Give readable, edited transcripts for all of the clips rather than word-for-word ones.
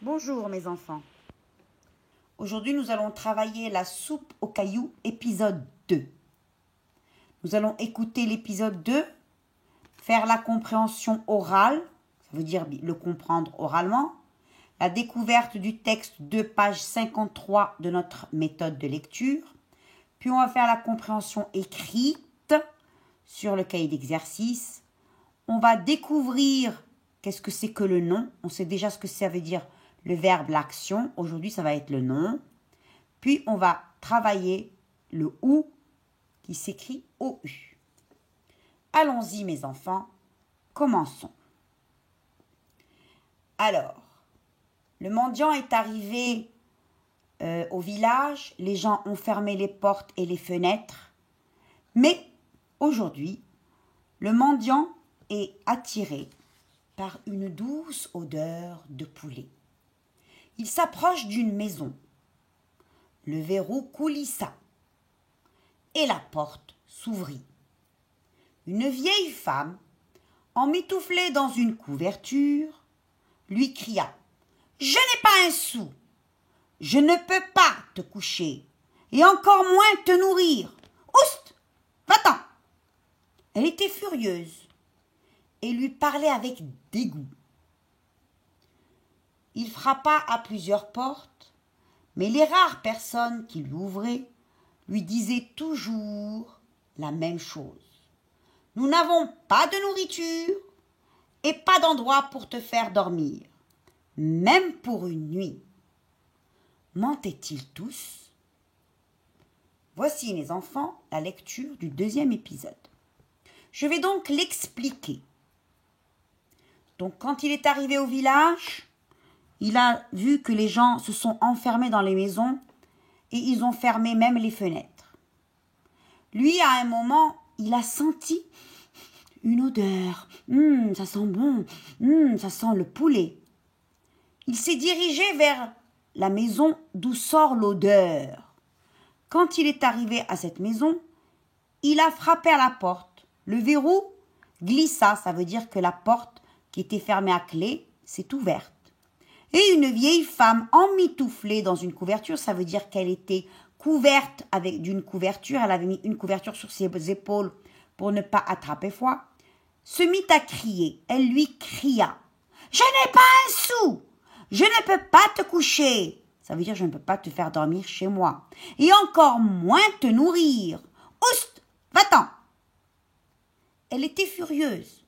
Bonjour mes enfants. Aujourd'hui nous allons travailler la soupe aux cailloux épisode 2. Nous allons écouter l'épisode 2, faire la compréhension orale, ça veut dire le comprendre oralement, la découverte du texte de page 53 de notre méthode de lecture, puis on va faire la compréhension écrite sur le cahier d'exercice. On va découvrir qu'est-ce que c'est que le nom. On sait déjà ce que ça veut dire le verbe, l'action. Aujourd'hui, ça va être le nom. Puis, on va travailler le OU qui s'écrit OU. Allons-y, mes enfants. Commençons. Alors, le mendiant est arrivé au village. Les gens ont fermé les portes et les fenêtres. Mais aujourd'hui, le mendiant est attiré par une douce odeur de poulet. Il s'approche d'une maison. Le verrou coulissa et la porte s'ouvrit. Une vieille femme, emmitouflée dans une couverture, lui cria « Je n'ai pas un sou, je ne peux pas te coucher et encore moins te nourrir. Oust, va-t'en !» Elle était furieuse et lui parlait avec dégoût. Il frappa à plusieurs portes, mais les rares personnes qui lui ouvraient lui disaient toujours la même chose. « Nous n'avons pas de nourriture et pas d'endroit pour te faire dormir, même pour une nuit. » Mentaient-ils tous? Voici, les enfants, la lecture du deuxième épisode. Je vais donc l'expliquer. Donc, quand il est arrivé au village, il a vu que les gens se sont enfermés dans les maisons et ils ont fermé même les fenêtres. Lui, à un moment, il a senti une odeur. Ça sent bon. Ça sent le poulet. Il s'est dirigé vers la maison d'où sort l'odeur. Quand il est arrivé à cette maison, il a frappé à la porte. Le verrou glissa, ça veut dire que la porte qui était fermée à clé s'est ouverte. Et une vieille femme emmitouflée dans une couverture, ça veut dire qu'elle était couverte d'une couverture, elle avait mis une couverture sur ses épaules pour ne pas attraper froid, se mit à crier. Elle lui cria « Je n'ai pas un sou, je ne peux pas te coucher. » Ça veut dire « Je ne peux pas te faire dormir chez moi. Et encore moins te nourrir. Oust, va-t'en !» Elle était furieuse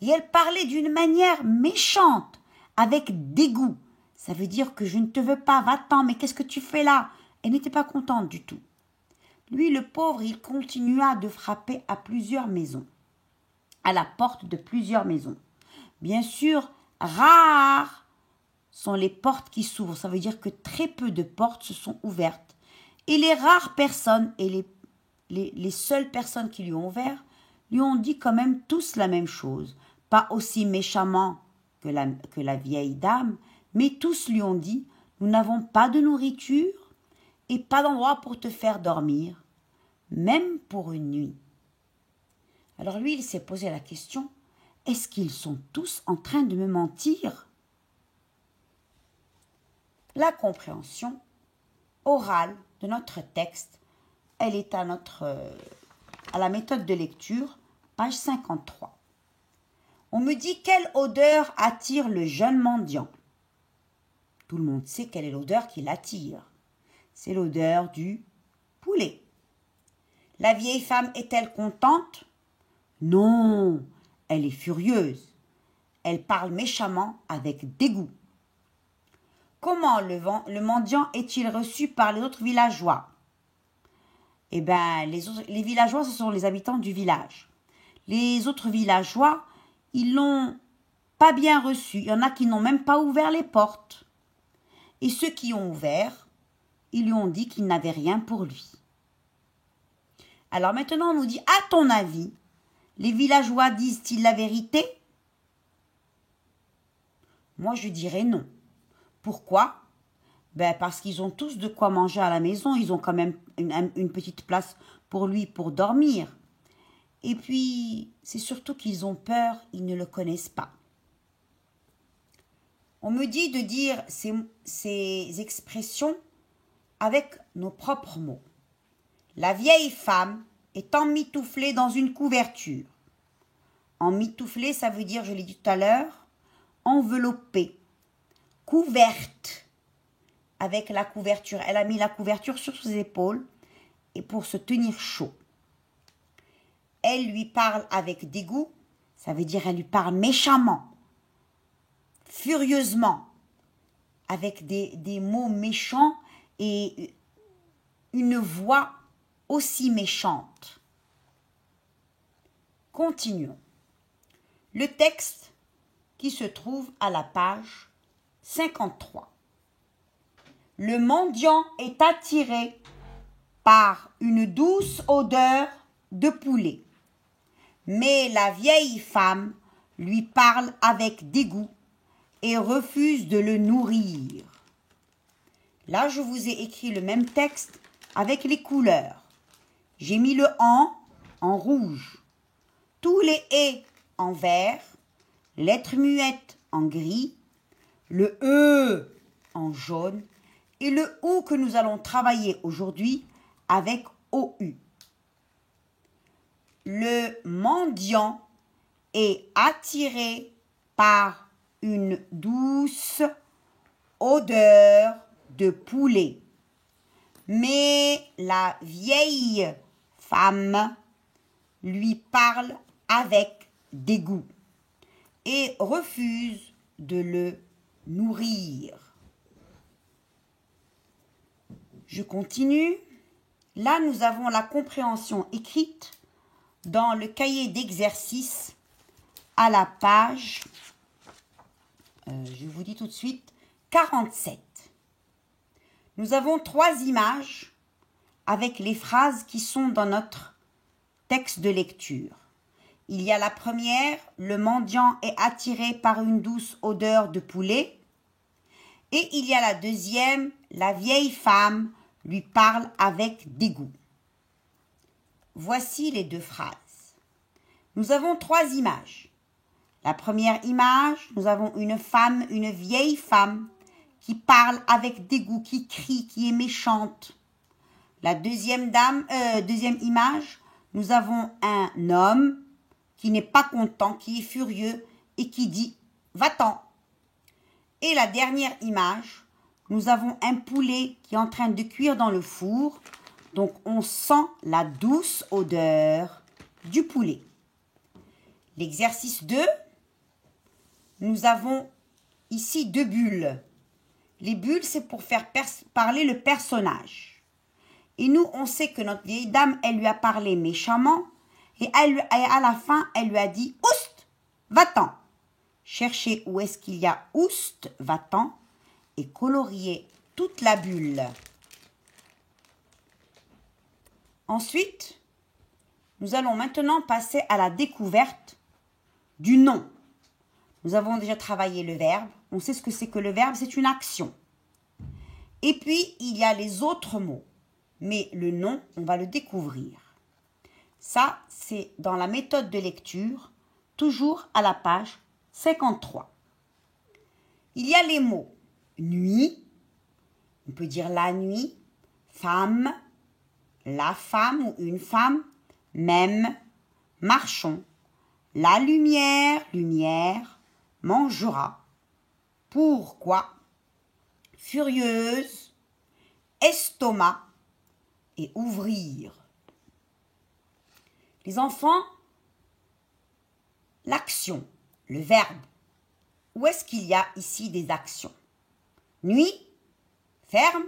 et elle parlait d'une manière méchante, avec dégoût. Ça veut dire que je ne te veux pas, va-t'en, mais qu'est-ce que tu fais là? Elle n'était pas contente du tout. Lui, le pauvre, il continua de frapper à plusieurs maisons, à la porte de plusieurs maisons. Bien sûr, rares sont les portes qui s'ouvrent. Ça veut dire que très peu de portes se sont ouvertes. Et les rares personnes et les seules personnes qui lui ont ouvert lui ont dit quand même tous la même chose. Pas aussi méchamment que la vieille dame, mais tous lui ont dit « Nous n'avons pas de nourriture et pas d'endroit pour te faire dormir, même pour une nuit. » Alors lui, il s'est posé la question « Est-ce qu'ils sont tous en train de me mentir ?» La compréhension orale de notre texte, elle est à la méthode de lecture, page 53. On me dit quelle odeur attire le jeune mendiant. Tout le monde sait quelle est l'odeur qui l'attire. C'est l'odeur du poulet. La vieille femme est-elle contente? Non, elle est furieuse. Elle parle méchamment avec dégoût. Comment le mendiant est-il reçu par les autres villageois? Eh bien, les villageois, ce sont les habitants du village. Les autres villageois, ils l'ont pas bien reçu. Il y en a qui n'ont même pas ouvert les portes. Et ceux qui ont ouvert, ils lui ont dit qu'ils n'avaient rien pour lui. Alors maintenant, on nous dit, à ton avis, les villageois disent-ils la vérité? Moi, je dirais non. Pourquoi? Parce qu'ils ont tous de quoi manger à la maison. Ils ont quand même une petite place pour lui pour dormir. Et puis, c'est surtout qu'ils ont peur, ils ne le connaissent pas. On me dit de dire ces expressions avec nos propres mots. La vieille femme est emmitouflée dans une couverture. Emmitouflée, ça veut dire, je l'ai dit tout à l'heure, enveloppée, couverte avec la couverture. Elle a mis la couverture sur ses épaules et pour se tenir chaud. Elle lui parle avec dégoût, ça veut dire elle lui parle méchamment, furieusement, avec des mots méchants et une voix aussi méchante. Continuons. Le texte qui se trouve à la page 53. Le mendiant est attiré par une douce odeur de poulet, mais la vieille femme lui parle avec dégoût et refuse de le nourrir. Là, je vous ai écrit le même texte avec les couleurs. J'ai mis le en rouge, tous les et en vert, lettre muette en gris, le en jaune et le ou que nous allons travailler aujourd'hui avec OU. Le mendiant est attiré par une douce odeur de poulet, mais la vieille femme lui parle avec dégoût et refuse de le nourrir. Je continue. Là, nous avons la compréhension écrite dans le cahier d'exercice à la page, je vous dis tout de suite, 47. Nous avons 3 images avec les phrases qui sont dans notre texte de lecture. Il y a la première, le mendiant est attiré par une douce odeur de poulet. Et il y a la deuxième, la vieille femme lui parle avec dégoût. Voici les 2 phrases. Nous avons 3 images. La première image, nous avons une femme, une vieille femme qui parle avec dégoût, qui crie, qui est méchante. La deuxième image, nous avons un homme qui n'est pas content, qui est furieux et qui dit « va-t'en ». Et la dernière image, nous avons un poulet qui est en train de cuire dans le four. Donc, on sent la douce odeur du poulet. L'exercice 2, nous avons ici 2 bulles. Les bulles, c'est pour faire parler le personnage. Et nous, on sait que notre vieille dame, elle lui a parlé méchamment. Et à la fin, elle lui a dit « Oust, va-t'en ». Cherchez où est-ce qu'il y a « Oust, va-t'en » et coloriez toute la bulle. Ensuite, nous allons maintenant passer à la découverte du nom. Nous avons déjà travaillé le verbe. On sait ce que c'est que le verbe, c'est une action. Et puis, il y a les autres mots. Mais le nom, on va le découvrir. Ça, c'est dans la méthode de lecture, toujours à la page 53. Il y a les mots nuit, on peut dire la nuit, femme, la femme ou une femme, même, marchons, la lumière, lumière, mangera, pourquoi, furieuse, estomac et ouvrir. Les enfants, l'action, le verbe. Où est-ce qu'il y a ici des actions? Nuit, ferme,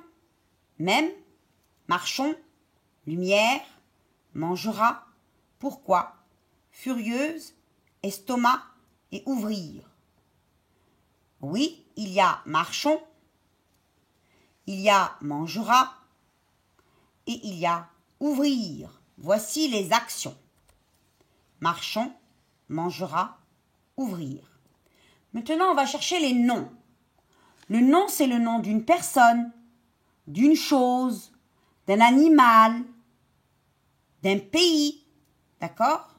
même, marchons, lumière, mangera, pourquoi, furieuse, estomac et ouvrir. Oui, il y a marchons, il y a mangera et il y a ouvrir. Voici les actions. Marchons, mangera, ouvrir. Maintenant, on va chercher les noms. Le nom, c'est le nom d'une personne, d'une chose, d'un animal, d'un pays. D'accord?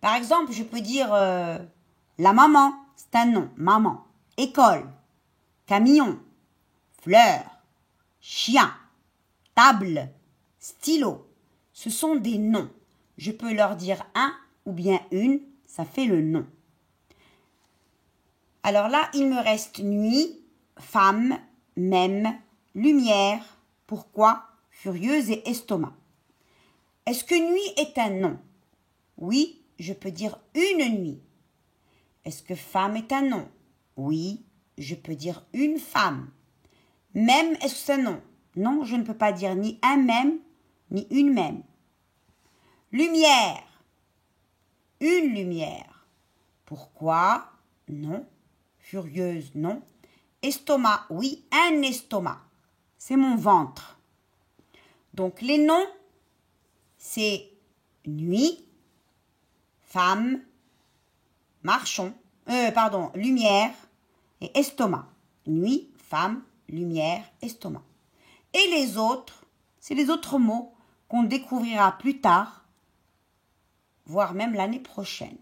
Par exemple, je peux dire la maman, c'est un nom, maman. école, camion, fleur, chien, table, stylo. Ce sont des noms. Je peux leur dire un ou bien une, ça fait le nom. Alors là, il me reste nuit, femme, même, lumière, pourquoi, furieuse et estomac. Est-ce que nuit est un nom? Oui, je peux dire une nuit. Est-ce que femme est un nom? Oui, je peux dire une femme. Même, est-ce que c'est un nom? Non, je ne peux pas dire ni un même, ni une même. Lumière. Une lumière. Pourquoi? Non. Furieuse, non. Estomac, oui, un estomac. C'est mon ventre. Donc les noms, c'est nuit, femme, lumière et estomac. Nuit, femme, lumière, estomac. Et les autres, c'est les autres mots qu'on découvrira plus tard, voire même l'année prochaine.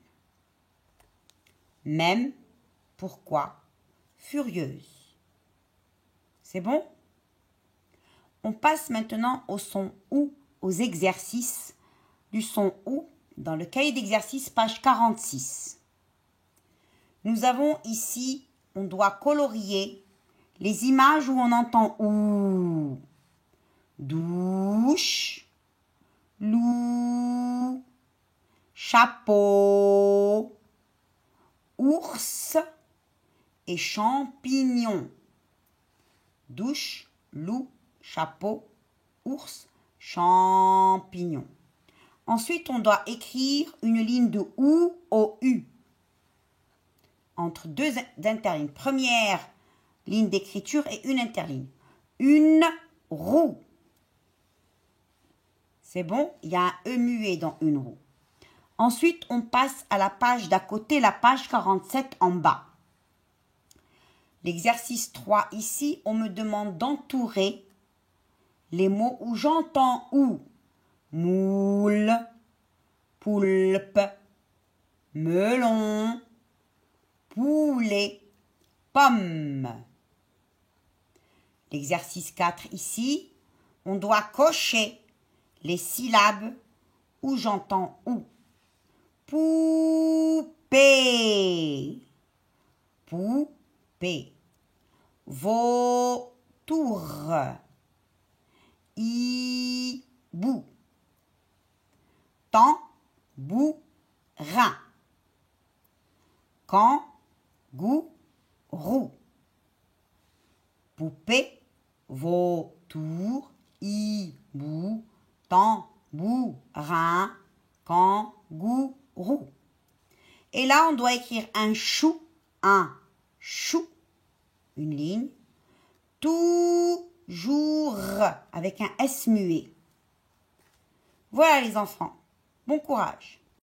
Même, pourquoi, furieuse. C'est bon? On passe maintenant au son OU, aux exercices du son OU dans le cahier d'exercice page 46. Nous avons ici, on doit colorier les images où on entend OU. Douche, loup, chapeau, ours et champignon. Douche, loup, chapeau, ours, champignon. Ensuite, on doit écrire une ligne de OU au U. Entre deux interlignes. Première ligne d'écriture et une interligne. Une roue. C'est bon? Il y a un E muet dans une roue. Ensuite, on passe à la page d'à côté, la page 47 en bas. L'exercice 3 ici, on me demande d'entourer les mots où j'entends OU. Moule, poulpe, melon, poulet, pomme. L'exercice 4 ici, on doit cocher les syllabes où j'entends OU. Poupée, poupée, vautour, hibou, tambourin, kangourou, poupée, vautour, hibou, tambourin, kangourou. Et là, on doit écrire un chou, une ligne, toujours, avec un S muet. Voilà les enfants, bon courage.